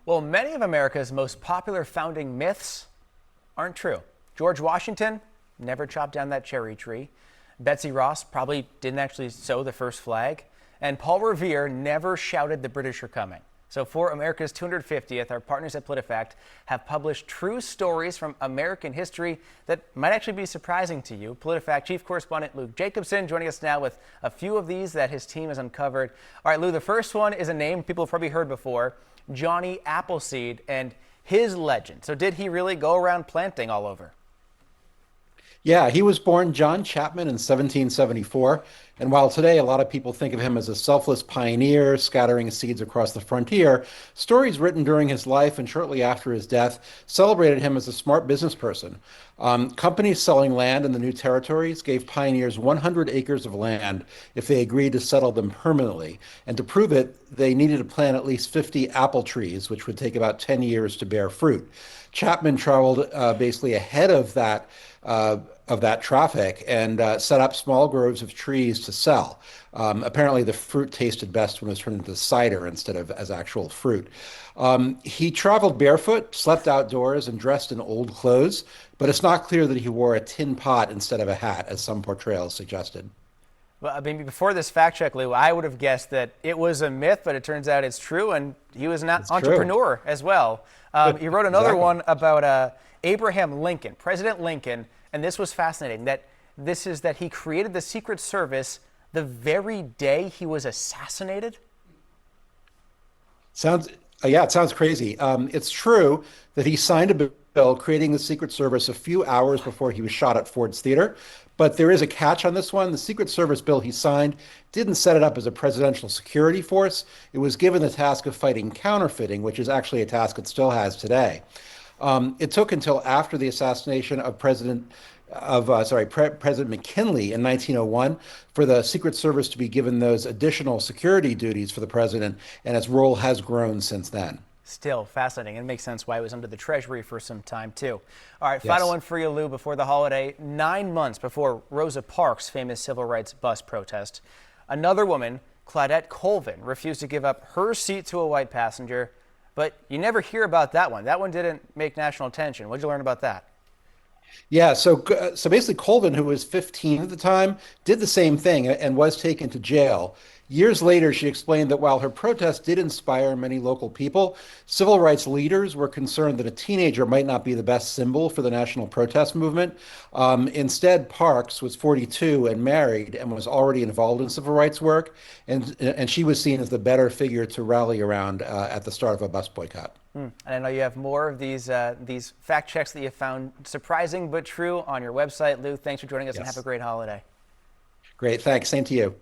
Well, many of America's most popular founding myths aren't true. George Washington never chopped down that cherry tree. Betsy Ross probably didn't actually sew the first flag. And Paul Revere never shouted the British are coming. So for America's 250th, our partners at PolitiFact have published true stories from American history that might actually be surprising to you. PolitiFact chief correspondent Lou Jacobson joining us now with a few of these that his team has uncovered. All right, Lou, the first one is a name people have probably heard before, Johnny Appleseed and his legend. So did he really go around planting all over? Yeah, he was born John Chapman in 1774. And while today a lot of people think of him as a selfless pioneer scattering seeds across the frontier, stories written during his life and shortly after his death celebrated him as a smart business person. Companies selling land in the new territories gave pioneers 100 acres of land if they agreed to settle them permanently. And to prove it, they needed to plant at least 50 apple trees, which would take about 10 years to bear fruit. Chapman traveled basically ahead of that traffic and set up small groves of trees to sell. Apparently, the fruit tasted best when it was turned into cider instead of as actual fruit. He traveled barefoot, slept outdoors, and dressed in old clothes, but it's not clear that he wore a tin pot instead of a hat, as some portrayals suggested. Well, I mean, before this fact check, Lou, I would have guessed that it was a myth, but it turns out it's true, and he was an It's true. entrepreneur as well. He wrote another Exactly. one about Abraham Lincoln, President Lincoln, and this was fascinating, that he created the Secret Service the very day he was assassinated. Sounds, yeah, it sounds crazy. It's true that he signed a bill creating the Secret Service a few hours before he was shot at Ford's Theater. But there is a catch on this one. The Secret Service bill he signed didn't set it up as a presidential security force. It was given the task of fighting counterfeiting, which is actually a task it still has today. It took until after the assassination of President McKinley in 1901 for the Secret Service to be given those additional security duties for the president, and its role has grown since then. Still fascinating. It makes sense why he was under the Treasury for some time, too. All right, final Yes. one for you, Lou, before the holiday. 9 months before Rosa Parks' famous civil rights bus protest, another woman, Claudette Colvin, refused to give up her seat to a white passenger. But you never hear about that one. That one didn't make national attention. What did you learn about that? Yeah, so basically, Colvin, who was 15 at the time, did the same thing and was taken to jail. Years later, she explained that while her protest did inspire many local people, civil rights leaders were concerned that a teenager might not be the best symbol for the national protest movement. Instead, Parks was 42 and married and was already involved in civil rights work, and she was seen as the better figure to rally around at the start of a bus boycott. And I know you have more of these fact checks that you found surprising but true on your website. Lou, thanks for joining us and have Yes. a great holiday. Great, thanks. Same to you.